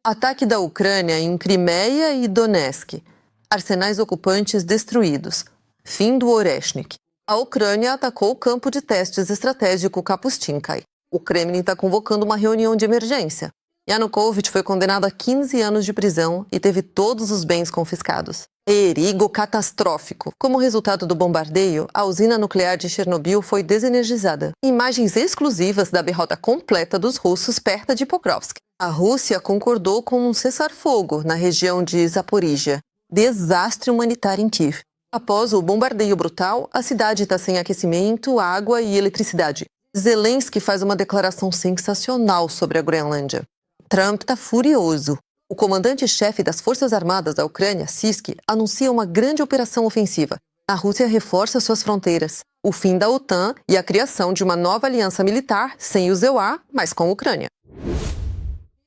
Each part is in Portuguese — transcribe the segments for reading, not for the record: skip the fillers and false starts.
Ataque da Ucrânia em Crimeia e Donetsk. Arsenais ocupantes destruídos. Fim do Oreshnik. A Ucrânia atacou o campo de testes estratégico Kapustinkai. O Kremlin está convocando uma reunião de emergência. Yanukovych foi condenado a 15 anos de prisão e teve todos os bens confiscados. Perigo catastrófico. Como resultado do bombardeio, a usina nuclear de Chernobyl foi desenergizada. Imagens exclusivas da derrota completa dos russos perto de Pokrovsk. A Rússia concordou com um cessar-fogo na região de Zaporíjia. Desastre humanitário em Kiev. Após o bombardeio brutal, a cidade está sem aquecimento, água e eletricidade. Zelensky faz uma declaração sensacional sobre a Groenlândia. Trump está furioso. O comandante-chefe das Forças Armadas da Ucrânia, Syrskyi, anuncia uma grande operação ofensiva. A Rússia reforça suas fronteiras, o fim da OTAN e a criação de uma nova aliança militar sem os EUA, mas com a Ucrânia.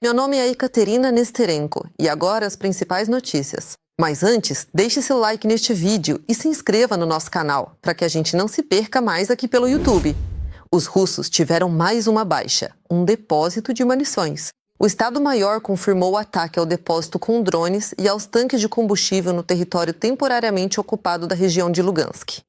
Meu nome é Ekaterina Nesterenko e agora as principais notícias. Mas antes, deixe seu like neste vídeo e se inscreva no nosso canal, para que a gente não se perca mais aqui pelo YouTube. Os russos tiveram mais uma baixa, um depósito de munições. O Estado-Maior confirmou o ataque ao depósito com drones e aos tanques de combustível no território temporariamente ocupado da região de Lugansk.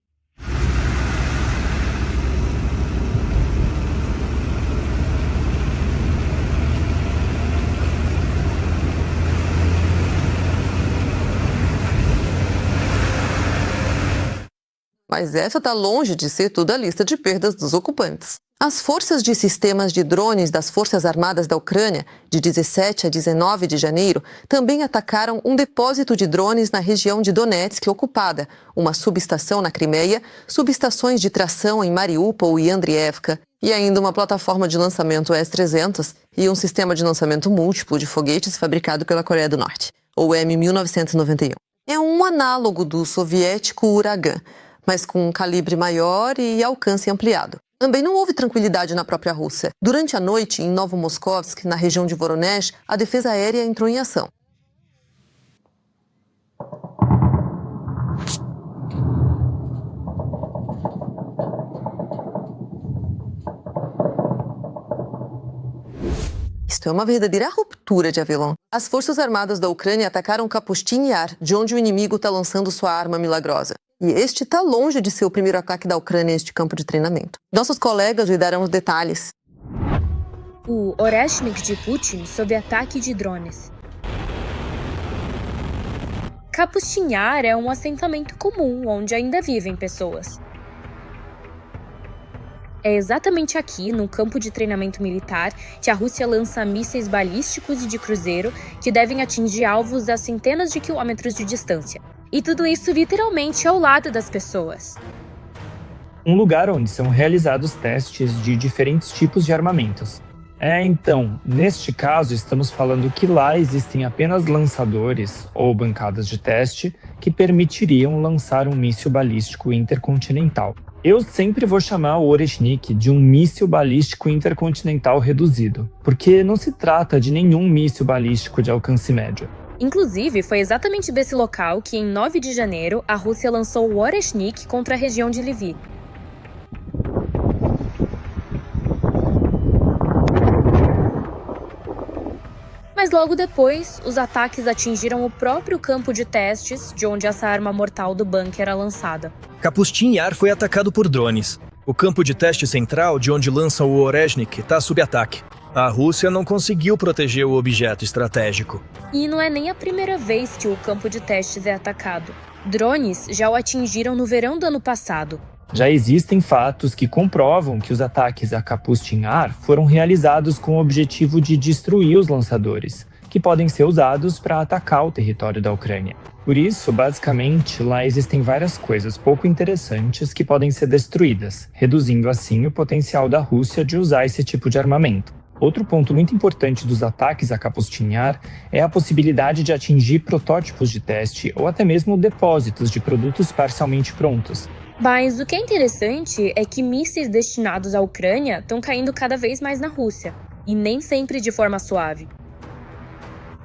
Mas essa está longe de ser toda a lista de perdas dos ocupantes. As forças de sistemas de drones das Forças Armadas da Ucrânia, de 17 a 19 de janeiro, também atacaram um depósito de drones na região de Donetsk ocupada, uma subestação na Crimeia, subestações de tração em Mariupol e Andriivka, e ainda uma plataforma de lançamento S-300 e um sistema de lançamento múltiplo de foguetes fabricado pela Coreia do Norte, o M-1991. É um análogo do soviético Uragan, mas com um calibre maior e alcance ampliado. Também não houve tranquilidade na própria Rússia. Durante a noite, em Novomoskovsk, na região de Voronezh, a defesa aérea entrou em ação. Isto é uma verdadeira ruptura de avelã. As Forças Armadas da Ucrânia atacaram Kapustin Yar, de onde o inimigo está lançando sua arma milagrosa. E este está longe de ser o primeiro ataque da Ucrânia a este campo de treinamento. Nossos colegas lhe darão os detalhes. O Oreshnik de Putin sob ataque de drones. Kapustin Yar é um assentamento comum, onde ainda vivem pessoas. É exatamente aqui, no campo de treinamento militar, que a Rússia lança mísseis balísticos e de cruzeiro que devem atingir alvos a centenas de quilômetros de distância. E tudo isso literalmente ao lado das pessoas. Um lugar onde são realizados testes de diferentes tipos de armamentos. Então, neste caso, estamos falando que lá existem apenas lançadores ou bancadas de teste que permitiriam lançar um míssil balístico intercontinental. Eu sempre vou chamar o Oreshnik de um míssil balístico intercontinental reduzido, porque não se trata de nenhum míssil balístico de alcance médio. Inclusive, foi exatamente desse local que, em 9 de janeiro, a Rússia lançou o Oreshnik contra a região de Lviv. Mas logo depois, os ataques atingiram o próprio campo de testes, de onde essa arma mortal do bunker era lançada. Kapustin Yar foi atacado por drones. O campo de teste central, de onde lançam o Oreshnik, está sob ataque. A Rússia não conseguiu proteger o objeto estratégico. E não é nem a primeira vez que o campo de testes é atacado. Drones já o atingiram no verão do ano passado. Já existem fatos que comprovam que os ataques a Kapustin Yar foram realizados com o objetivo de destruir os lançadores, que podem ser usados para atacar o território da Ucrânia. Por isso, basicamente, lá existem várias coisas pouco interessantes que podem ser destruídas, reduzindo assim o potencial da Rússia de usar esse tipo de armamento. Outro ponto muito importante dos ataques a Kapustin Yar é a possibilidade de atingir protótipos de teste ou até mesmo depósitos de produtos parcialmente prontos. Mas o que é interessante é que mísseis destinados à Ucrânia estão caindo cada vez mais na Rússia, e nem sempre de forma suave.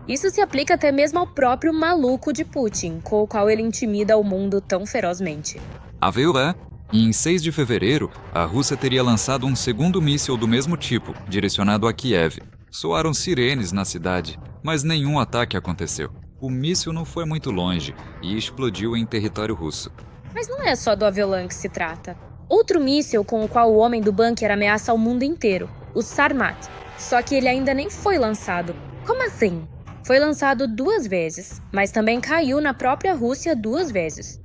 Isso se aplica até mesmo ao próprio maluco de Putin, com o qual ele intimida o mundo tão ferozmente. A VUE, em 6 de fevereiro, a Rússia teria lançado um segundo míssil do mesmo tipo, direcionado a Kiev. Soaram sirenes na cidade. mas nenhum ataque aconteceu. O míssil não foi muito longe e explodiu em território russo. Mas não é só do Aviolon que se trata. Outro míssil com o qual o homem do bunker ameaça o mundo inteiro, o Sarmat. Só que ele ainda nem foi lançado. Como assim? Foi lançado 2 vezes, mas também caiu na própria Rússia 2 vezes.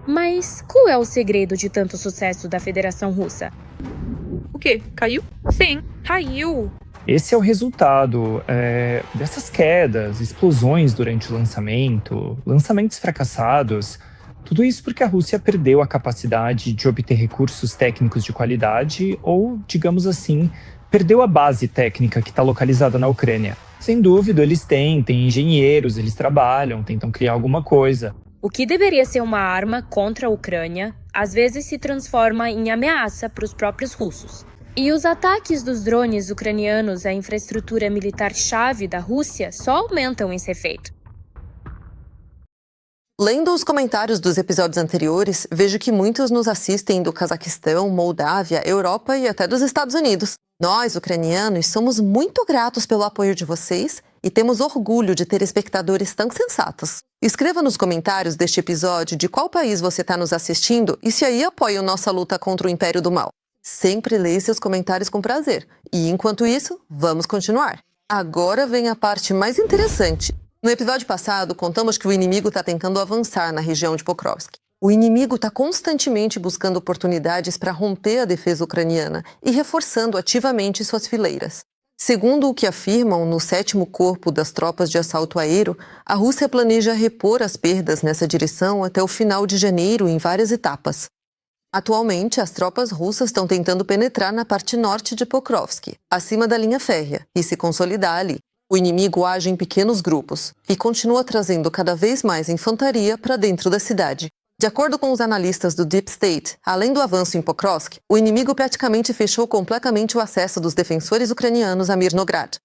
Mas qual é o segredo de tanto sucesso da Federação Russa? O quê? Caiu? Sim, caiu. Esse é o resultado dessas quedas, explosões durante o lançamento, lançamentos fracassados. Tudo isso porque a Rússia perdeu a capacidade de obter recursos técnicos de qualidade ou, digamos assim, perdeu a base técnica que está localizada na Ucrânia. Sem dúvida, eles têm engenheiros, eles trabalham, tentam criar alguma coisa. O que deveria ser uma arma contra a Ucrânia, às vezes se transforma em ameaça para os próprios russos. E os ataques dos drones ucranianos à infraestrutura militar-chave da Rússia só aumentam esse efeito. Lendo os comentários dos episódios anteriores, vejo que muitos nos assistem do Cazaquistão, Moldávia, Europa e até dos Estados Unidos. Nós, ucranianos, somos muito gratos pelo apoio de vocês e temos orgulho de ter espectadores tão sensatos. Escreva nos comentários deste episódio de qual país você está nos assistindo e se aí apoia a nossa luta contra o Império do Mal. Sempre leia seus comentários com prazer. E enquanto isso, vamos continuar. Agora vem a parte mais interessante. No episódio passado, contamos que o inimigo está tentando avançar na região de Pokrovsk. O inimigo está constantemente buscando oportunidades para romper a defesa ucraniana e reforçando ativamente suas fileiras. Segundo o que afirmam no 7º Corpo das Tropas de Assalto Aéreo, a Rússia planeja repor as perdas nessa direção até o final de janeiro em várias etapas. Atualmente, as tropas russas estão tentando penetrar na parte norte de Pokrovsk, acima da linha férrea, e se consolidar ali. O inimigo age em pequenos grupos e continua trazendo cada vez mais infantaria para dentro da cidade. De acordo com os analistas do Deep State, além do avanço em Pokrovsk, o inimigo praticamente fechou completamente o acesso dos defensores ucranianos a Mirnograd.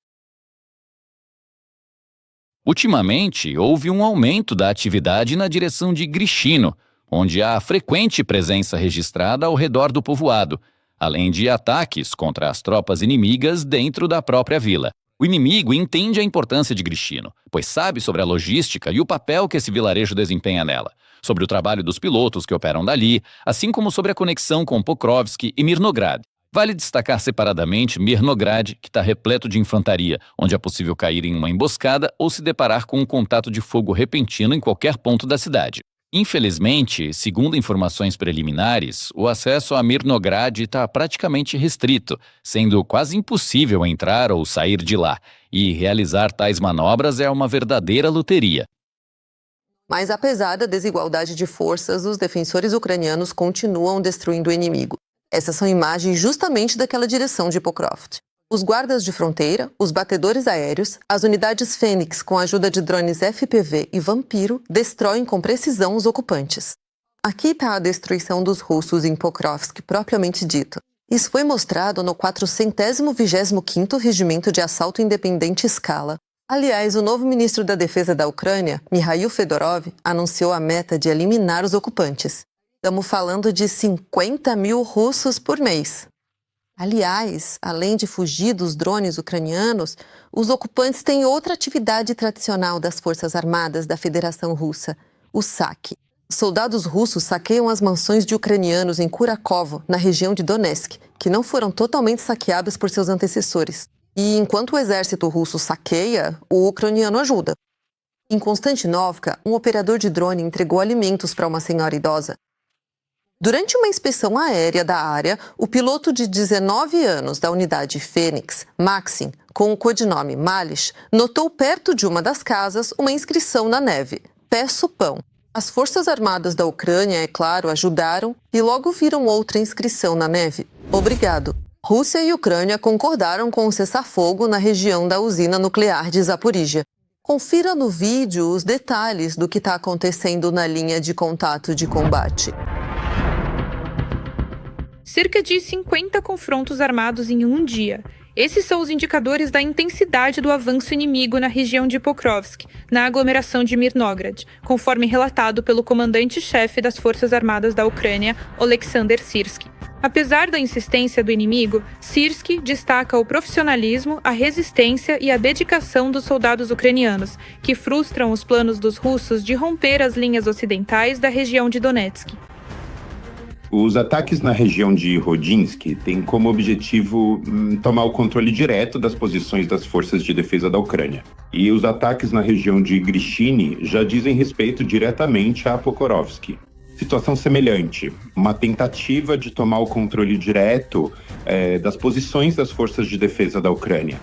Ultimamente, houve um aumento da atividade na direção de Grishino, onde há frequente presença registrada ao redor do povoado, além de ataques contra as tropas inimigas dentro da própria vila. O inimigo entende a importância de Grishino, pois sabe sobre a logística e o papel que esse vilarejo desempenha nela, sobre o trabalho dos pilotos que operam dali, assim como sobre a conexão com Pokrovsk e Mirnograd. Vale destacar separadamente Mirnograd, que está repleto de infantaria, onde é possível cair em uma emboscada ou se deparar com um contato de fogo repentino em qualquer ponto da cidade. Infelizmente, segundo informações preliminares, o acesso a Mirnograd está praticamente restrito, sendo quase impossível entrar ou sair de lá, e realizar tais manobras é uma verdadeira loteria. Mas apesar da desigualdade de forças, os defensores ucranianos continuam destruindo o inimigo. Essas são imagens justamente daquela direção de Pokrovsk. Os guardas de fronteira, os batedores aéreos, as unidades Fênix com a ajuda de drones FPV e Vampiro destroem com precisão os ocupantes. Aqui está a destruição dos russos em Pokrovsk propriamente dito. Isso foi mostrado no 425º Regimento de Assalto Independente Scala. Aliás, o novo ministro da Defesa da Ucrânia, Mikhail Fedorov, anunciou a meta de eliminar os ocupantes. Estamos falando de 50 mil russos por mês. Aliás, além de fugir dos drones ucranianos, os ocupantes têm outra atividade tradicional das Forças Armadas da Federação Russa, o saque. Soldados russos saqueiam as mansões de ucranianos em Kurakovo, na região de Donetsk, que não foram totalmente saqueadas por seus antecessores. E enquanto o exército russo saqueia, o ucraniano ajuda. Em Konstantinovka, um operador de drone entregou alimentos para uma senhora idosa. Durante uma inspeção aérea da área, o piloto de 19 anos da unidade Fênix, Maxim, com o codinome Malish, notou perto de uma das casas uma inscrição na neve: Peço pão. As Forças Armadas da Ucrânia, é claro, ajudaram e logo viram outra inscrição na neve: Obrigado. Rússia e Ucrânia concordaram com o cessar-fogo na região da usina nuclear de Zaporizhia. Confira no vídeo os detalhes do que está acontecendo na linha de contato de combate. Cerca de 50 confrontos armados em um dia. Esses são os indicadores da intensidade do avanço inimigo na região de Pokrovsk, na aglomeração de Mirnograd, conforme relatado pelo comandante-chefe das Forças Armadas da Ucrânia, Oleksandr Syrskyi. Apesar da insistência do inimigo, Syrskyi destaca o profissionalismo, a resistência e a dedicação dos soldados ucranianos, que frustram os planos dos russos de romper as linhas ocidentais da região de Donetsk. Os ataques na região de Rodinsky têm como objetivo tomar o controle direto das posições das forças de defesa da Ucrânia. E os ataques na região de Grishiny já dizem respeito diretamente a Pokrovsk. Situação semelhante, uma tentativa de tomar o controle direto das posições das forças de defesa da Ucrânia.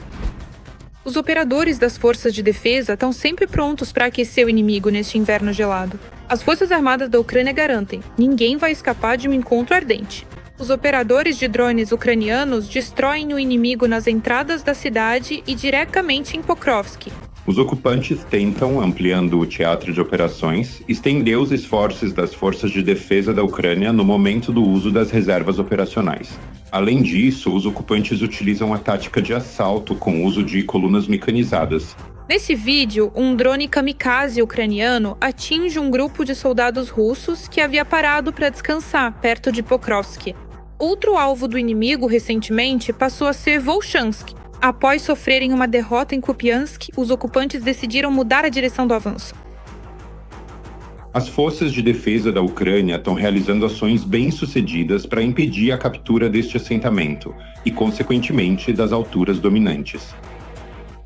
Os operadores das forças de defesa estão sempre prontos para aquecer o inimigo neste inverno gelado. As Forças Armadas da Ucrânia garantem: ninguém vai escapar de um encontro ardente. Os operadores de drones ucranianos destroem o inimigo nas entradas da cidade e diretamente em Pokrovsk. Os ocupantes tentam, ampliando o teatro de operações, estender os esforços das forças de defesa da Ucrânia no momento do uso das reservas operacionais. Além disso, os ocupantes utilizam a tática de assalto com o uso de colunas mecanizadas. Nesse vídeo, um drone kamikaze ucraniano atinge um grupo de soldados russos que havia parado para descansar perto de Pokrovsk. Outro alvo do inimigo recentemente passou a ser Volchansk. Após sofrerem uma derrota em Kupiansk, os ocupantes decidiram mudar a direção do avanço. As forças de defesa da Ucrânia estão realizando ações bem-sucedidas para impedir a captura deste assentamento e, consequentemente, das alturas dominantes.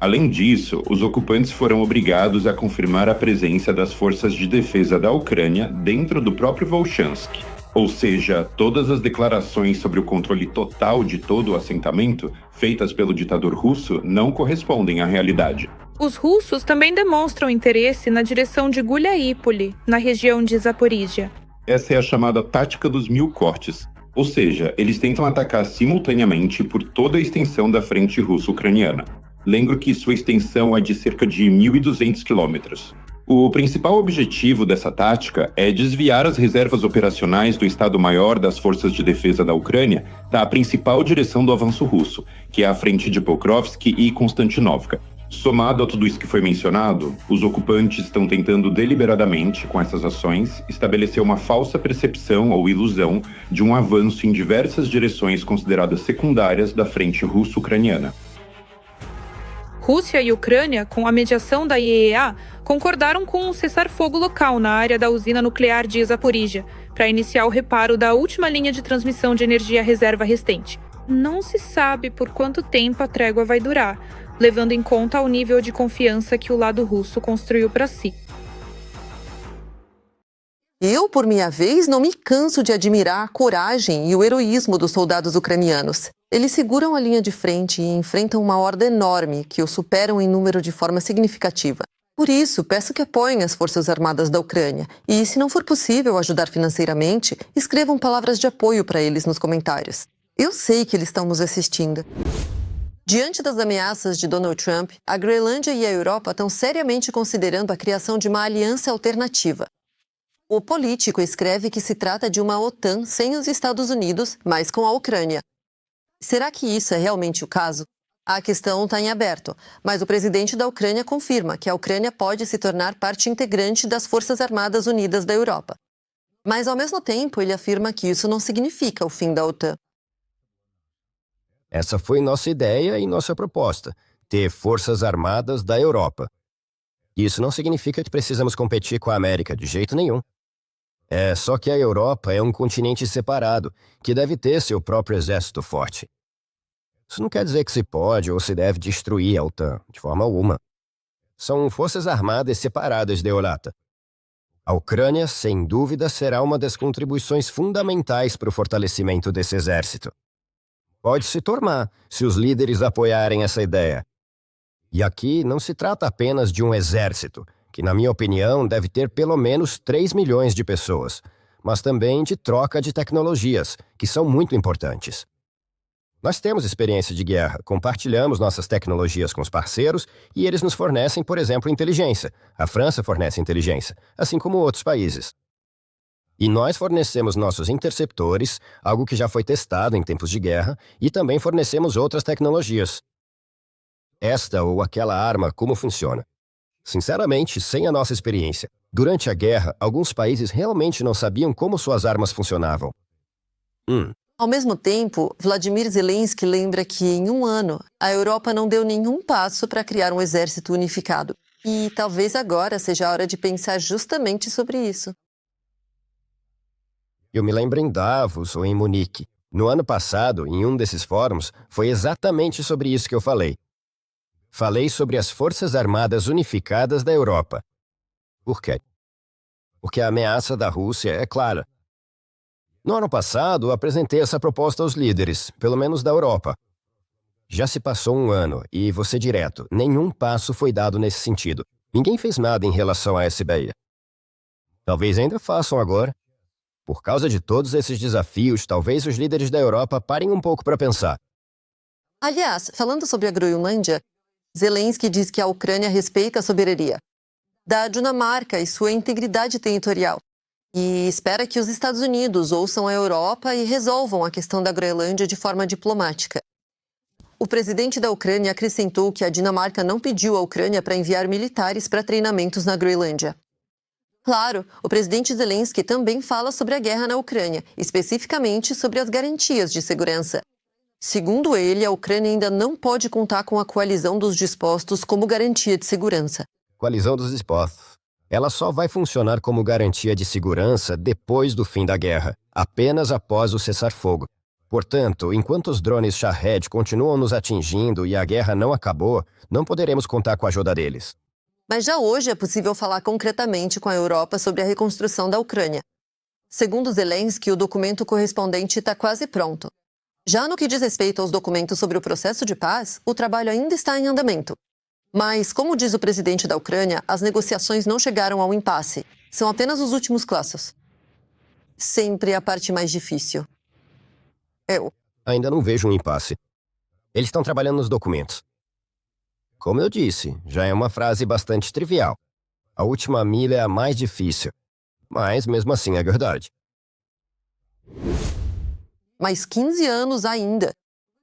Além disso, os ocupantes foram obrigados a confirmar a presença das forças de defesa da Ucrânia dentro do próprio Volchansk. Ou seja, todas as declarações sobre o controle total de todo o assentamento, feitas pelo ditador russo, não correspondem à realidade. Os russos também demonstram interesse na direção de Guliaípoli, na região de Zaporígia. Essa é a chamada tática dos 1000 cortes. Ou seja, eles tentam atacar simultaneamente por toda a extensão da frente russo-ucraniana. Lembro que sua extensão é de cerca de 1.200 quilômetros. O principal objetivo dessa tática é desviar as reservas operacionais do Estado-Maior das Forças de Defesa da Ucrânia da principal direção do avanço russo, que é a frente de Pokrovsk e Konstantinovka. Somado a tudo isso que foi mencionado, os ocupantes estão tentando deliberadamente, com essas ações, estabelecer uma falsa percepção ou ilusão de um avanço em diversas direções consideradas secundárias da frente russo-ucraniana. Rússia e Ucrânia, com a mediação da IEA, concordaram com um cessar-fogo local na área da usina nuclear de Zaporígia, para iniciar o reparo da última linha de transmissão de energia reserva restante. Não se sabe por quanto tempo a trégua vai durar, levando em conta o nível de confiança que o lado russo construiu para si. Eu, por minha vez, não me canso de admirar a coragem e o heroísmo dos soldados ucranianos. Eles seguram a linha de frente e enfrentam uma horda enorme que os superam em número de forma significativa. Por isso, peço que apoiem as Forças Armadas da Ucrânia e, se não for possível ajudar financeiramente, escrevam palavras de apoio para eles nos comentários. Eu sei que eles estão nos assistindo. Diante das ameaças de Donald Trump, a Groenlândia e a Europa estão seriamente considerando a criação de uma aliança alternativa. O político escreve que se trata de uma OTAN sem os Estados Unidos, mas com a Ucrânia. Será que isso é realmente o caso? A questão está em aberto, mas o presidente da Ucrânia confirma que a Ucrânia pode se tornar parte integrante das Forças Armadas Unidas da Europa. Mas, ao mesmo tempo, ele afirma que isso não significa o fim da OTAN. Essa foi nossa ideia e nossa proposta, ter Forças Armadas da Europa. Isso não significa que precisamos competir com a América, de jeito nenhum. É só que a Europa é um continente separado, que deve ter seu próprio exército forte. Isso não quer dizer que se pode ou se deve destruir a OTAN, de forma alguma. São forças armadas separadas da Eurata. A Ucrânia, sem dúvida, será uma das contribuições fundamentais para o fortalecimento desse exército. Pode se tornar, se os líderes apoiarem essa ideia. E aqui não se trata apenas de um exército, que, na minha opinião, deve ter pelo menos 3 milhões de pessoas, mas também de troca de tecnologias, que são muito importantes. Nós temos experiência de guerra, compartilhamos nossas tecnologias com os parceiros e eles nos fornecem, por exemplo, inteligência. A França fornece inteligência, assim como outros países. E nós fornecemos nossos interceptores, algo que já foi testado em tempos de guerra, e também fornecemos outras tecnologias. Esta ou aquela arma, como funciona? Sinceramente, sem a nossa experiência. Durante a guerra, alguns países realmente não sabiam como suas armas funcionavam. Ao mesmo tempo, Vladimir Zelensky lembra que, em um ano, a Europa não deu nenhum passo para criar um exército unificado. E talvez agora seja a hora de pensar justamente sobre isso. Eu me lembro em Davos ou em Munique. No ano passado, em um desses fóruns, foi exatamente sobre isso que eu falei. Falei sobre as Forças Armadas Unificadas da Europa. Por quê? Porque a ameaça da Rússia é clara. No ano passado, apresentei essa proposta aos líderes, pelo menos da Europa. Já se passou um ano e, vou ser direto, nenhum passo foi dado nesse sentido. Ninguém fez nada em relação a essa ideia. Talvez ainda façam agora. Por causa de todos esses desafios, talvez os líderes da Europa parem um pouco para pensar. Aliás, falando sobre a Groenlândia, Zelensky diz que a Ucrânia respeita a soberania da Dinamarca e sua integridade territorial, e espera que os Estados Unidos ouçam a Europa e resolvam a questão da Groenlândia de forma diplomática. O presidente da Ucrânia acrescentou que a Dinamarca não pediu à Ucrânia para enviar militares para treinamentos na Groenlândia. Claro, o presidente Zelensky também fala sobre a guerra na Ucrânia, especificamente sobre as garantias de segurança. Segundo ele, a Ucrânia ainda não pode contar com a coalizão dos dispostos como garantia de segurança. Coalizão dos dispostos. Ela só vai funcionar como garantia de segurança depois do fim da guerra, apenas após o cessar-fogo. Portanto, enquanto os drones Shahed continuam nos atingindo e a guerra não acabou, não poderemos contar com a ajuda deles. Mas já hoje é possível falar concretamente com a Europa sobre a reconstrução da Ucrânia. Segundo Zelensky, o documento correspondente está quase pronto. Já no que diz respeito aos documentos sobre o processo de paz, o trabalho ainda está em andamento. Mas, como diz o presidente da Ucrânia, as negociações não chegaram ao impasse. São apenas os últimos passos. Sempre a parte mais difícil. Ainda não vejo um impasse. Eles estão trabalhando nos documentos. Como eu disse, já é uma frase bastante trivial. A última milha é a mais difícil. Mas, mesmo assim, é verdade. Mais 15 anos ainda.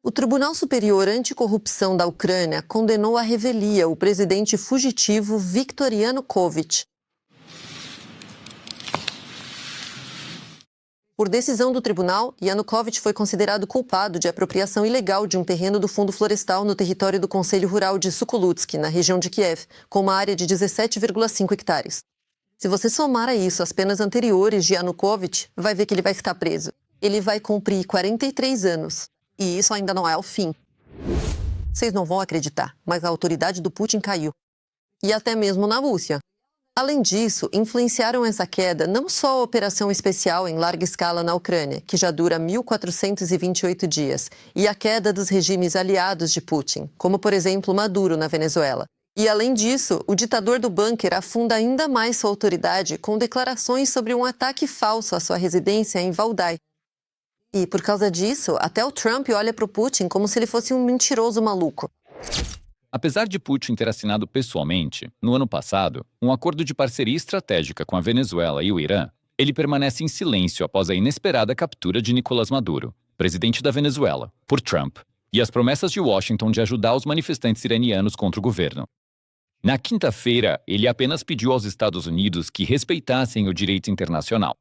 O Tribunal Superior Anticorrupção da Ucrânia condenou à revelia o presidente fugitivo Viktor Yanukovych. Por decisão do tribunal, Yanukovych foi considerado culpado de apropriação ilegal de um terreno do Fundo Florestal no território do Conselho Rural de Sukulutsky, na região de Kiev, com uma área de 17,5 hectares. Se você somar a isso as penas anteriores de Yanukovych, vai ver que ele vai estar preso. Ele vai cumprir 43 anos. E isso ainda não é o fim. Vocês não vão acreditar, mas a autoridade do Putin caiu. E até mesmo na Rússia. Além disso, influenciaram essa queda não só a operação especial em larga escala na Ucrânia, que já dura 1.428 dias, e a queda dos regimes aliados de Putin, como, por exemplo, Maduro na Venezuela. E, além disso, o ditador do bunker afunda ainda mais sua autoridade com declarações sobre um ataque falso à sua residência em Valdai. E, por causa disso, até o Trump olha para o Putin como se ele fosse um mentiroso maluco. Apesar de Putin ter assinado pessoalmente, no ano passado, um acordo de parceria estratégica com a Venezuela e o Irã, ele permanece em silêncio após a inesperada captura de Nicolás Maduro, presidente da Venezuela, por Trump, e as promessas de Washington de ajudar os manifestantes iranianos contra o governo. Na quinta-feira, ele apenas pediu aos Estados Unidos que respeitassem o direito internacional.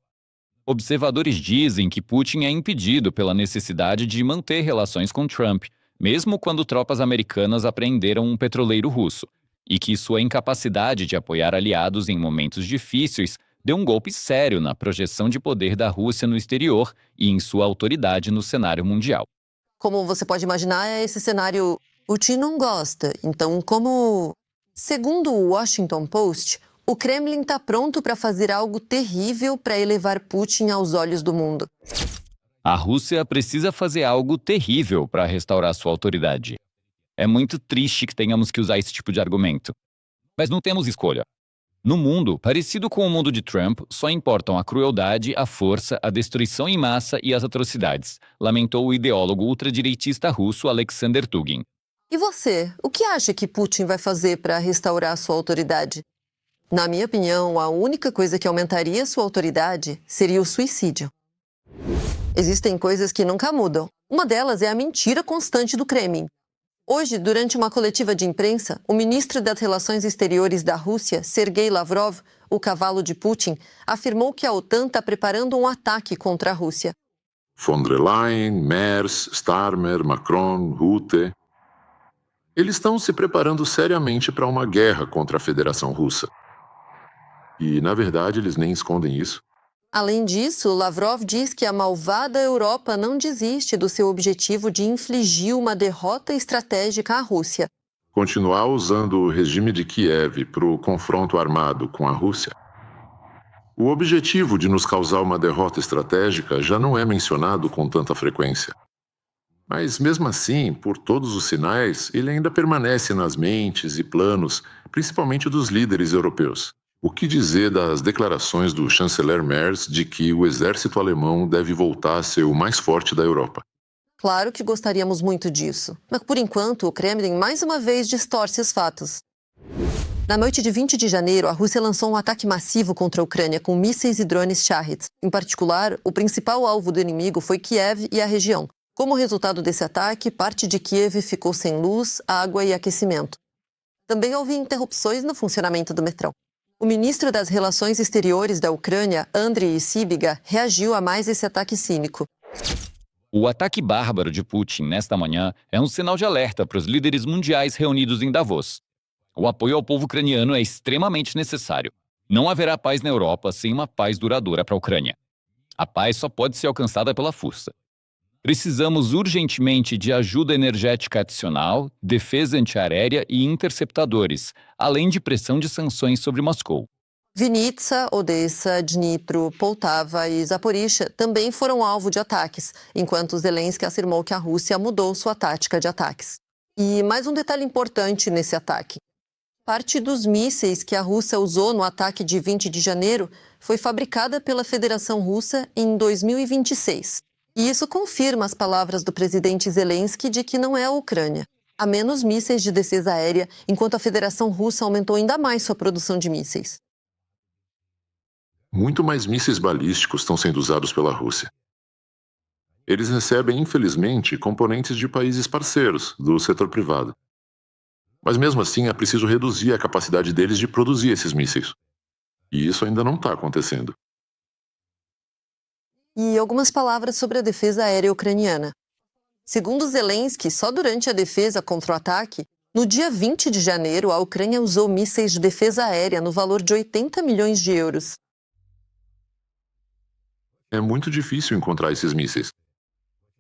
Observadores dizem que Putin é impedido pela necessidade de manter relações com Trump, mesmo quando tropas americanas apreenderam um petroleiro russo, e que sua incapacidade de apoiar aliados em momentos difíceis deu um golpe sério na projeção de poder da Rússia no exterior e em sua autoridade no cenário mundial. Como você pode imaginar, esse cenário Putin não gosta. Então, segundo o Washington Post, o Kremlin está pronto para fazer algo terrível para elevar Putin aos olhos do mundo. A Rússia precisa fazer algo terrível para restaurar sua autoridade. É muito triste que tenhamos que usar esse tipo de argumento. Mas não temos escolha. No mundo, parecido com o mundo de Trump, só importam a crueldade, a força, a destruição em massa e as atrocidades, lamentou o ideólogo ultradireitista russo Alexander Dugin. E você, o que acha que Putin vai fazer para restaurar sua autoridade? Na minha opinião, a única coisa que aumentaria sua autoridade seria o suicídio. Existem coisas que nunca mudam. Uma delas é a mentira constante do Kremlin. Hoje, durante uma coletiva de imprensa, o ministro das Relações Exteriores da Rússia, Sergei Lavrov, o cavalo de Putin, afirmou que a OTAN está preparando um ataque contra a Rússia. Von der Leyen, Merz, Starmer, Macron, Rutte. Eles estão se preparando seriamente para uma guerra contra a Federação Russa. E, na verdade, eles nem escondem isso. Além disso, Lavrov diz que a malvada Europa não desiste do seu objetivo de infligir uma derrota estratégica à Rússia. Continuar usando o regime de Kiev para o confronto armado com a Rússia. O objetivo de nos causar uma derrota estratégica já não é mencionado com tanta frequência. Mas, mesmo assim, por todos os sinais, ele ainda permanece nas mentes e planos, principalmente dos líderes europeus. O que dizer das declarações do chanceler Merz de que o exército alemão deve voltar a ser o mais forte da Europa? Claro que gostaríamos muito disso, mas por enquanto o Kremlin mais uma vez distorce os fatos. Na noite de 20 de janeiro, a Rússia lançou um ataque massivo contra a Ucrânia com mísseis e drones Shahed. Em particular, o principal alvo do inimigo foi Kiev e a região. Como resultado desse ataque, parte de Kiev ficou sem luz, água e aquecimento. Também houve interrupções no funcionamento do metrô. O ministro das Relações Exteriores da Ucrânia, Andriy Sybiga, reagiu a mais esse ataque cínico. O ataque bárbaro de Putin nesta manhã é um sinal de alerta para os líderes mundiais reunidos em Davos. O apoio ao povo ucraniano é extremamente necessário. Não haverá paz na Europa sem uma paz duradoura para a Ucrânia. A paz só pode ser alcançada pela força. Precisamos urgentemente de ajuda energética adicional, defesa antiaérea e interceptadores, além de pressão de sanções sobre Moscou. Vinnytsia, Odessa, Dnipro, Poltava e Zaporizhia também foram alvo de ataques, enquanto Zelensky afirmou que a Rússia mudou sua tática de ataques. E mais um detalhe importante nesse ataque. Parte dos mísseis que a Rússia usou no ataque de 20 de janeiro foi fabricada pela Federação Russa em 2026. E isso confirma as palavras do presidente Zelensky de que não é a Ucrânia. Há menos mísseis de defesa aérea, enquanto a Federação Russa aumentou ainda mais sua produção de mísseis. Muito mais mísseis balísticos estão sendo usados pela Rússia. Eles recebem, infelizmente, componentes de países parceiros, do setor privado. Mas mesmo assim é preciso reduzir a capacidade deles de produzir esses mísseis. E isso ainda não está acontecendo. E algumas palavras sobre a defesa aérea ucraniana. Segundo Zelensky, só durante a defesa contra o ataque, no dia 20 de janeiro, a Ucrânia usou mísseis de defesa aérea no valor de 80 milhões de euros. É muito difícil encontrar esses mísseis.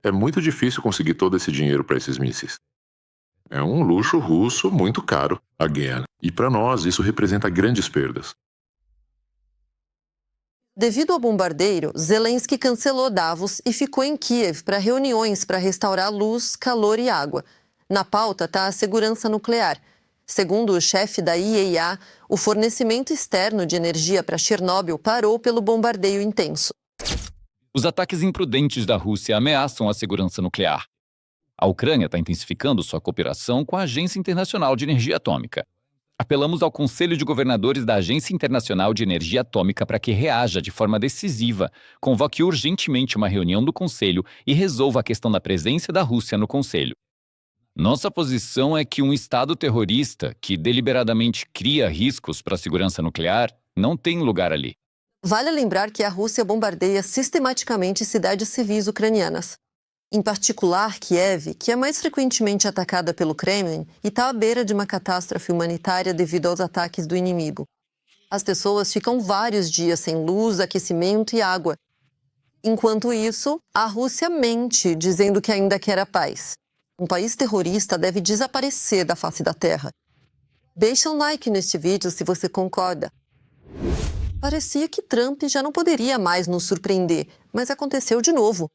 É muito difícil conseguir todo esse dinheiro para esses mísseis. É um luxo russo muito caro, a guerra. E para nós, isso representa grandes perdas. Devido ao bombardeio, Zelensky cancelou Davos e ficou em Kiev para reuniões para restaurar luz, calor e água. Na pauta está a segurança nuclear. Segundo o chefe da IAEA, o fornecimento externo de energia para Chernobyl parou pelo bombardeio intenso. Os ataques imprudentes da Rússia ameaçam a segurança nuclear. A Ucrânia está intensificando sua cooperação com a Agência Internacional de Energia Atômica. Apelamos ao Conselho de Governadores da Agência Internacional de Energia Atômica para que reaja de forma decisiva, convoque urgentemente uma reunião do Conselho e resolva a questão da presença da Rússia no Conselho. Nossa posição é que um Estado terrorista que deliberadamente cria riscos para a segurança nuclear não tem lugar ali. Vale lembrar que a Rússia bombardeia sistematicamente cidades civis ucranianas. Em particular, Kiev, que é mais frequentemente atacada pelo Kremlin e está à beira de uma catástrofe humanitária devido aos ataques do inimigo. As pessoas ficam vários dias sem luz, aquecimento e água. Enquanto isso, a Rússia mente, dizendo que ainda quer a paz. Um país terrorista deve desaparecer da face da terra. Deixa um like neste vídeo se você concorda. Parecia que Trump já não poderia mais nos surpreender, mas aconteceu de novo.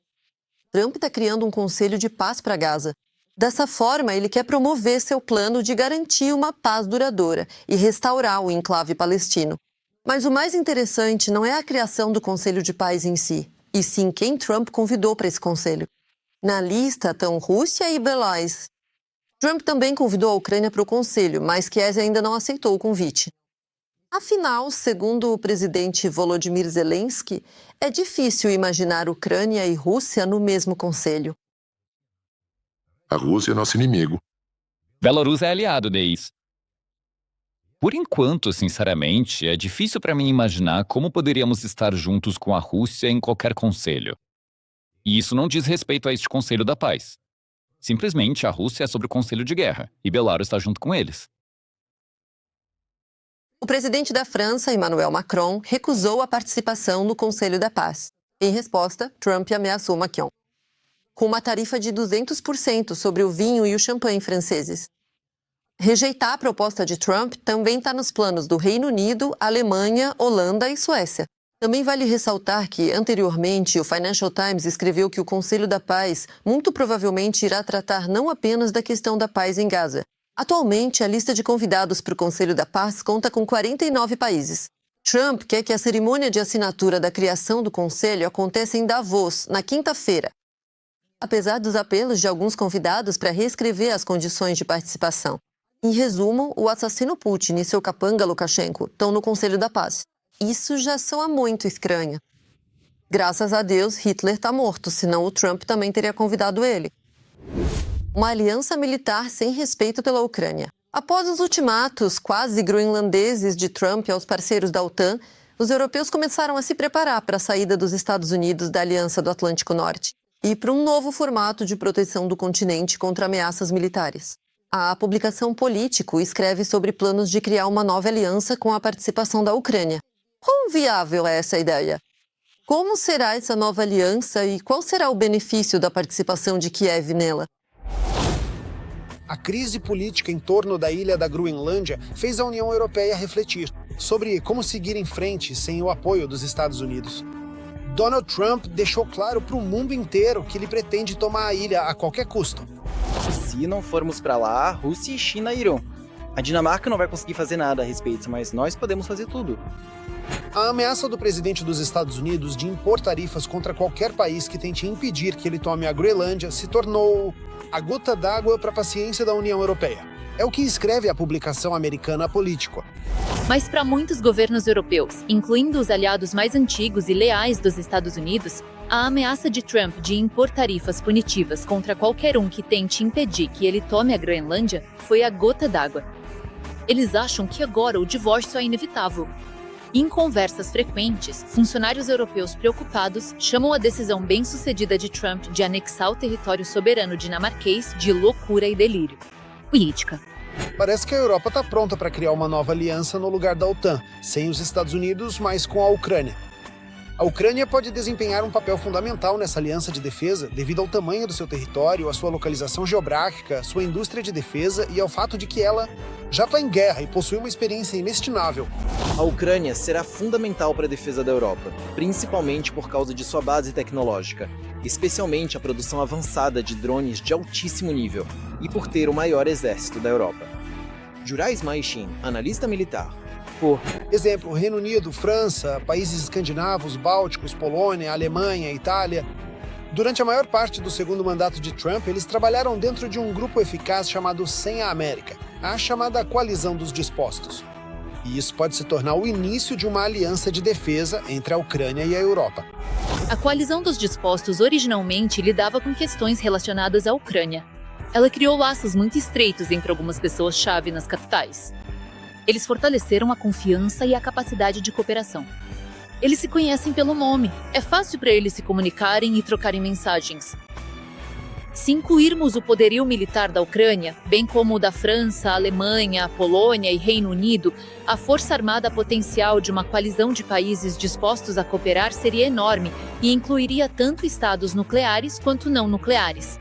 Trump está criando um conselho de paz para Gaza. Dessa forma, ele quer promover seu plano de garantir uma paz duradoura e restaurar o enclave palestino. Mas o mais interessante não é a criação do Conselho de Paz em si, e sim quem Trump convidou para esse conselho. Na lista estão Rússia e Belarus. Trump também convidou a Ucrânia para o conselho, mas Kiev ainda não aceitou o convite. Afinal, segundo o presidente Volodymyr Zelensky, é difícil imaginar Ucrânia e Rússia no mesmo conselho. A Rússia é nosso inimigo. Belarus é aliado deles. Por enquanto, sinceramente, é difícil para mim imaginar como poderíamos estar juntos com a Rússia em qualquer conselho. E isso não diz respeito a este Conselho da Paz. Simplesmente a Rússia é sobre o Conselho de Guerra e Belarus está junto com eles. O presidente da França, Emmanuel Macron, recusou a participação no Conselho da Paz. Em resposta, Trump ameaçou Macron com uma tarifa de 200% sobre o vinho e o champanhe franceses. Rejeitar a proposta de Trump também está nos planos do Reino Unido, Alemanha, Holanda e Suécia. Também vale ressaltar que, anteriormente, o Financial Times escreveu que o Conselho da Paz muito provavelmente irá tratar não apenas da questão da paz em Gaza. Atualmente, a lista de convidados para o Conselho da Paz conta com 49 países. Trump quer que a cerimônia de assinatura da criação do Conselho aconteça em Davos, na quinta-feira. Apesar dos apelos de alguns convidados para reescrever as condições de participação. Em resumo, o assassino Putin e seu capanga Lukashenko estão no Conselho da Paz. Isso já soa muito estranho. Graças a Deus, Hitler está morto, senão o Trump também teria convidado ele. Uma aliança militar sem respeito pela Ucrânia. Após os ultimatos quase groenlandeses de Trump aos parceiros da OTAN, os europeus começaram a se preparar para a saída dos Estados Unidos da Aliança do Atlântico Norte e para um novo formato de proteção do continente contra ameaças militares. A publicação Político escreve sobre planos de criar uma nova aliança com a participação da Ucrânia. Quão viável é essa ideia? Como será essa nova aliança e qual será o benefício da participação de Kiev nela? A crise política em torno da ilha da Groenlândia fez a União Europeia refletir sobre como seguir em frente sem o apoio dos Estados Unidos. Donald Trump deixou claro para o mundo inteiro que ele pretende tomar a ilha a qualquer custo. Se não formos para lá, Rússia e China irão. A Dinamarca não vai conseguir fazer nada a respeito, mas nós podemos fazer tudo. A ameaça do presidente dos Estados Unidos de impor tarifas contra qualquer país que tente impedir que ele tome a Groenlândia se tornou a gota d'água para a paciência da União Europeia. É o que escreve a publicação americana Político. Mas para muitos governos europeus, incluindo os aliados mais antigos e leais dos Estados Unidos, a ameaça de Trump de impor tarifas punitivas contra qualquer um que tente impedir que ele tome a Groenlândia foi a gota d'água. Eles acham que agora o divórcio é inevitável. Em conversas frequentes, funcionários europeus preocupados chamam a decisão bem-sucedida de Trump de anexar o território soberano dinamarquês de loucura e delírio. Política. Parece que a Europa está pronta para criar uma nova aliança no lugar da OTAN, sem os Estados Unidos, mas com a Ucrânia. A Ucrânia pode desempenhar um papel fundamental nessa aliança de defesa devido ao tamanho do seu território, à sua localização geográfica, sua indústria de defesa e ao fato de que ela já está em guerra e possui uma experiência inestimável. A Ucrânia será fundamental para a defesa da Europa, principalmente por causa de sua base tecnológica, especialmente a produção avançada de drones de altíssimo nível e por ter o maior exército da Europa. Jurais Maichin, analista militar. Por exemplo, Reino Unido, França, países escandinavos, bálticos, Polônia, Alemanha, Itália. Durante a maior parte do segundo mandato de Trump, eles trabalharam dentro de um grupo eficaz chamado Sem a América, a chamada Coalizão dos Dispostos. E isso pode se tornar o início de uma aliança de defesa entre a Ucrânia e a Europa. A Coalizão dos Dispostos originalmente lidava com questões relacionadas à Ucrânia. Ela criou laços muito estreitos entre algumas pessoas-chave nas capitais. Eles fortaleceram a confiança e a capacidade de cooperação. Eles se conhecem pelo nome. É fácil para eles se comunicarem e trocarem mensagens. Se incluirmos o poderio militar da Ucrânia, bem como o da França, Alemanha, Polônia e Reino Unido, a força armada potencial de uma coalizão de países dispostos a cooperar seria enorme e incluiria tanto estados nucleares quanto não nucleares.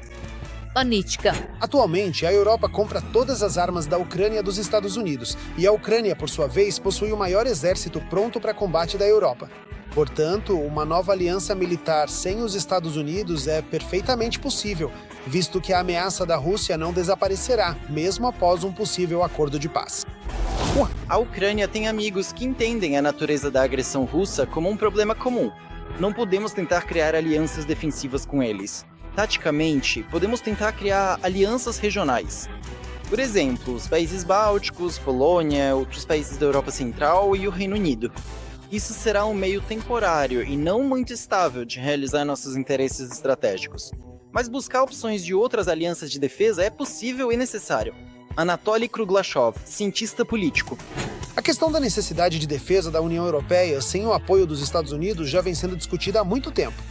Política. Atualmente, a Europa compra todas as armas da Ucrânia dos Estados Unidos, e a Ucrânia, por sua vez, possui o maior exército pronto para combate da Europa. Portanto, uma nova aliança militar sem os Estados Unidos é perfeitamente possível, visto que a ameaça da Rússia não desaparecerá, mesmo após um possível acordo de paz. A Ucrânia tem amigos que entendem a natureza da agressão russa como um problema comum. Não podemos tentar criar alianças defensivas com eles. Taticamente, podemos tentar criar alianças regionais. Por exemplo, os países bálticos, Polônia, outros países da Europa Central e o Reino Unido. Isso será um meio temporário e não muito estável de realizar nossos interesses estratégicos. Mas buscar opções de outras alianças de defesa é possível e necessário. Anatoly Kruglashov, cientista político. A questão da necessidade de defesa da União Europeia sem o apoio dos Estados Unidos já vem sendo discutida há muito tempo.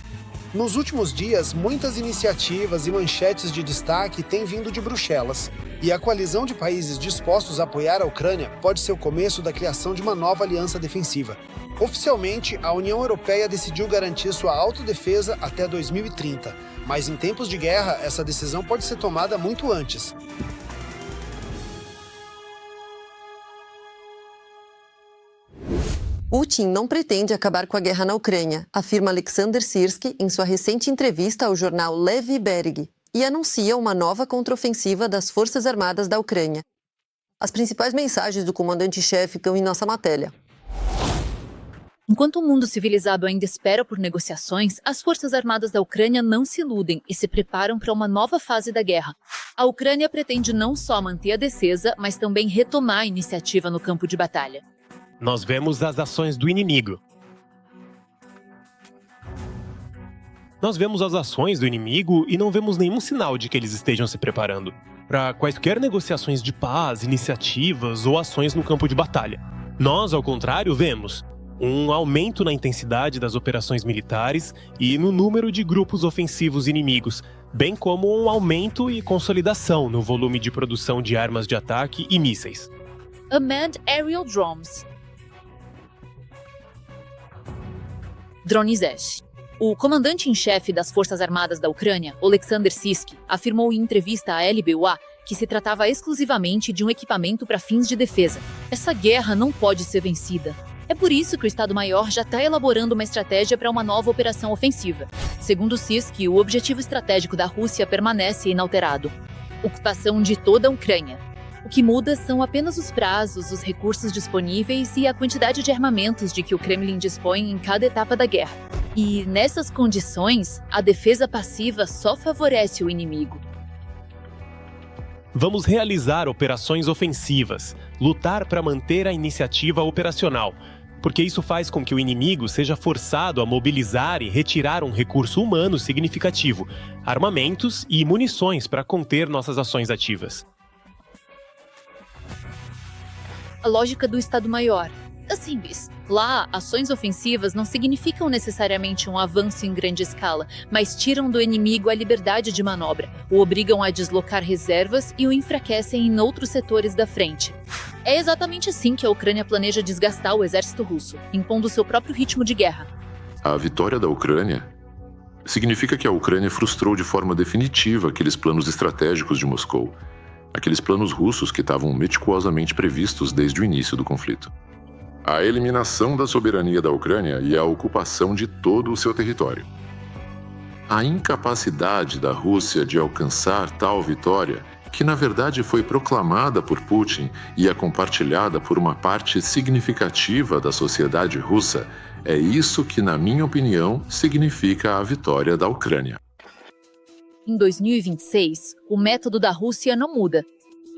Nos últimos dias, muitas iniciativas e manchetes de destaque têm vindo de Bruxelas. E a coalizão de países dispostos a apoiar a Ucrânia pode ser o começo da criação de uma nova aliança defensiva. Oficialmente, a União Europeia decidiu garantir sua autodefesa até 2030, mas em tempos de guerra, essa decisão pode ser tomada muito antes. Putin não pretende acabar com a guerra na Ucrânia, afirma Alexander Sirski em sua recente entrevista ao jornal Levy Bereg, e anuncia uma nova contraofensiva das Forças Armadas da Ucrânia. As principais mensagens do comandante-chefe estão em nossa matéria. Enquanto o mundo civilizado ainda espera por negociações, as Forças Armadas da Ucrânia não se iludem e se preparam para uma nova fase da guerra. A Ucrânia pretende não só manter a defesa, mas também retomar a iniciativa no campo de batalha. Nós vemos as ações do inimigo. E não vemos nenhum sinal de que eles estejam se preparando para quaisquer negociações de paz, iniciativas ou ações no campo de batalha. Nós, ao contrário, vemos um aumento na intensidade das operações militares e no número de grupos ofensivos inimigos, bem como um aumento e consolidação no volume de produção de armas de ataque e mísseis. Unmanned Aerial Drones. Drones. O comandante-em-chefe das Forças Armadas da Ucrânia, Oleksandr Sirski, afirmou em entrevista à LBUA que se tratava exclusivamente de um equipamento para fins de defesa. Essa guerra não pode ser vencida. É por isso que o Estado-Maior já está elaborando uma estratégia para uma nova operação ofensiva. Segundo Sirski, o objetivo estratégico da Rússia permanece inalterado: ocupação de toda a Ucrânia. O que muda são apenas os prazos, os recursos disponíveis e a quantidade de armamentos de que o Kremlin dispõe em cada etapa da guerra. E, nessas condições, a defesa passiva só favorece o inimigo. Vamos realizar operações ofensivas, lutar para manter a iniciativa operacional, porque isso faz com que o inimigo seja forçado a mobilizar e retirar um recurso humano significativo, armamentos e munições para conter nossas ações ativas. A lógica do Estado-Maior. Assim, lá, ações ofensivas não significam necessariamente um avanço em grande escala, mas tiram do inimigo a liberdade de manobra, o obrigam a deslocar reservas e o enfraquecem em outros setores da frente. É exatamente assim que a Ucrânia planeja desgastar o exército russo, impondo seu próprio ritmo de guerra. A vitória da Ucrânia significa que a Ucrânia frustrou de forma definitiva aqueles planos estratégicos de Moscou, aqueles planos russos que estavam meticulosamente previstos desde o início do conflito. A eliminação da soberania da Ucrânia e a ocupação de todo o seu território. A incapacidade da Rússia de alcançar tal vitória, que na verdade foi proclamada por Putin e é compartilhada por uma parte significativa da sociedade russa, é isso que, na minha opinião, significa a vitória da Ucrânia. Em 2026, o método da Rússia não muda.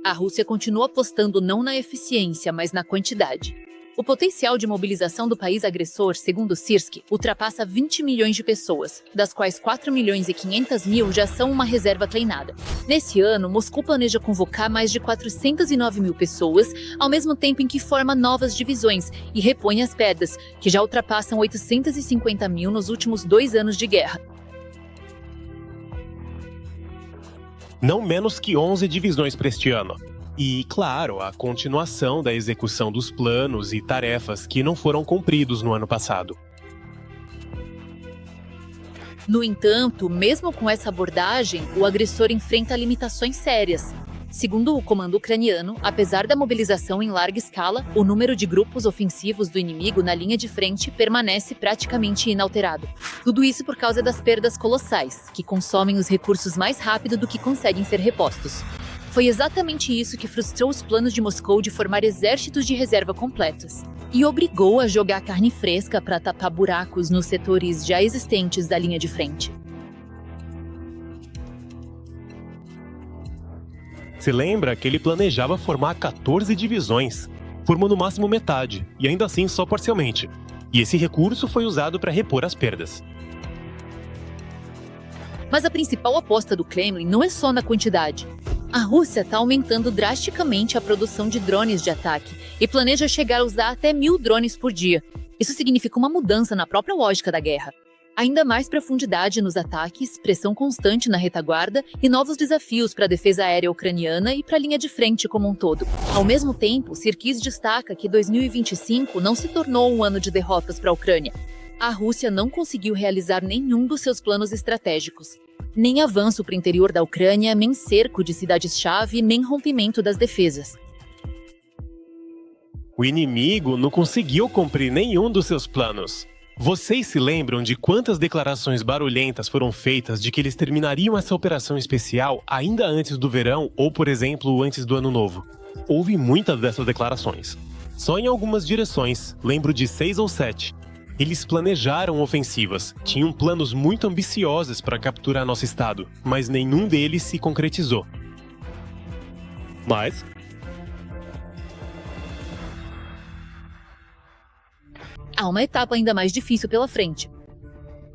A Rússia continua apostando não na eficiência, mas na quantidade. O potencial de mobilização do país agressor, segundo Sirski, ultrapassa 20 milhões de pessoas, das quais 4 milhões e 500 mil já são uma reserva treinada. Nesse ano, Moscou planeja convocar mais de 409 mil pessoas, ao mesmo tempo em que forma novas divisões e repõe as perdas, que já ultrapassam 850 mil nos últimos 2 anos de guerra. Não menos que 11 divisões para este ano. E, claro, a continuação da execução dos planos e tarefas que não foram cumpridos no ano passado. No entanto, mesmo com essa abordagem, o agressor enfrenta limitações sérias. Segundo o comando ucraniano, apesar da mobilização em larga escala, o número de grupos ofensivos do inimigo na linha de frente permanece praticamente inalterado. Tudo isso por causa das perdas colossais, que consomem os recursos mais rápido do que conseguem ser repostos. Foi exatamente isso que frustrou os planos de Moscou de formar exércitos de reserva completos e obrigou a jogar carne fresca para tapar buracos nos setores já existentes da linha de frente. Se lembra que ele planejava formar 14 divisões, formando no máximo metade, e ainda assim só parcialmente. E esse recurso foi usado para repor as perdas. Mas a principal aposta do Kremlin não é só na quantidade. A Rússia está aumentando drasticamente a produção de drones de ataque e planeja chegar a usar até 1.000 drones por dia. Isso significa uma mudança na própria lógica da guerra. Ainda mais profundidade nos ataques, pressão constante na retaguarda e novos desafios para a defesa aérea ucraniana e para a linha de frente como um todo. Ao mesmo tempo, Sirkis destaca que 2025 não se tornou um ano de derrotas para a Ucrânia. A Rússia não conseguiu realizar nenhum dos seus planos estratégicos. Nem avanço para o interior da Ucrânia, nem cerco de cidades-chave, nem rompimento das defesas. O inimigo não conseguiu cumprir nenhum dos seus planos. Vocês se lembram de quantas declarações barulhentas foram feitas de que eles terminariam essa operação especial ainda antes do verão ou, por exemplo, antes do Ano Novo? Houve muitas dessas declarações. Só em algumas direções, lembro de 6 ou 7. Eles planejaram ofensivas, tinham planos muito ambiciosos para capturar nosso estado, mas nenhum deles se concretizou. Mas há uma etapa ainda mais difícil pela frente.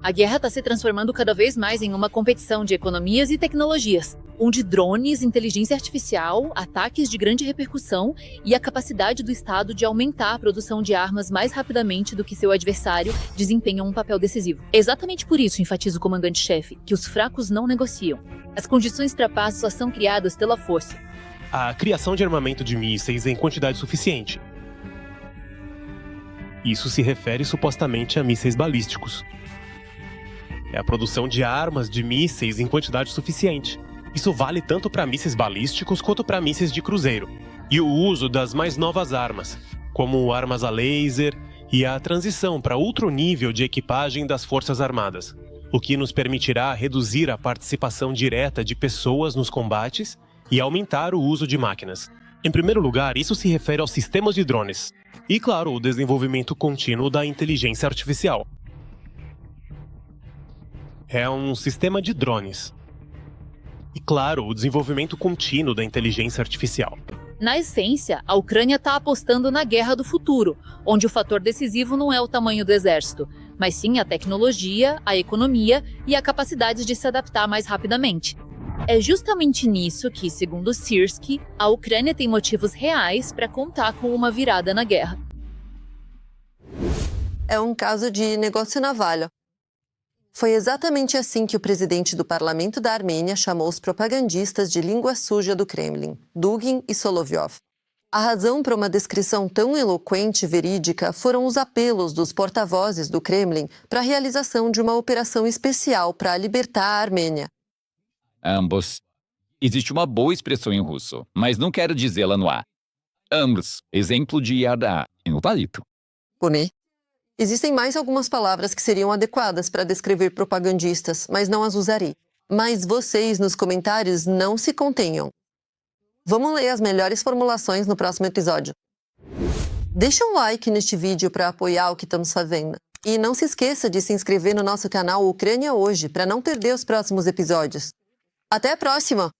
A guerra está se transformando cada vez mais em uma competição de economias e tecnologias, onde drones, inteligência artificial, ataques de grande repercussão e a capacidade do Estado de aumentar a produção de armas mais rapidamente do que seu adversário desempenham um papel decisivo. Exatamente por isso, enfatiza o comandante-chefe, que os fracos não negociam. As condições para a paz só são criadas pela força. a criação de armamento de mísseis em quantidade suficiente. Isso se refere supostamente a mísseis balísticos. É a produção de armas de mísseis em quantidade suficiente. Isso vale tanto para mísseis balísticos quanto para mísseis de cruzeiro. E o uso das mais novas armas, como armas a laser e a transição para outro nível de equipagem das Forças Armadas, o que nos permitirá reduzir a participação direta de pessoas nos combates e aumentar o uso de máquinas. Em primeiro lugar, isso se refere aos sistemas de drones. E, claro, o desenvolvimento contínuo da inteligência artificial. É um sistema de drones. E, claro, o desenvolvimento contínuo da inteligência artificial. Na essência, a Ucrânia está apostando na guerra do futuro, onde o fator decisivo não é o tamanho do exército, mas sim a tecnologia, a economia e a capacidade de se adaptar mais rapidamente. É justamente nisso que, segundo Sirski, a Ucrânia tem motivos reais para contar com uma virada na guerra. É um caso de negócio navalha. Foi exatamente assim que o presidente do parlamento da Armênia chamou os propagandistas de língua suja do Kremlin, Dugin e Solovyov. A razão para uma descrição tão eloquente e verídica foram os apelos dos porta-vozes do Kremlin para a realização de uma operação especial para libertar a Armênia. Ambos. Existe uma boa expressão em russo, mas não quero dizê-la no ar. Ambos. Exemplo de yada no palito. Pune. Existem mais algumas palavras que seriam adequadas para descrever propagandistas, mas não as usarei. Mas vocês, nos comentários, não se contenham. Vamos ler as melhores formulações no próximo episódio. Deixa um like neste vídeo para apoiar o que estamos fazendo. E não se esqueça de se inscrever no nosso canal Ucrânia Hoje para não perder os próximos episódios. Até a próxima!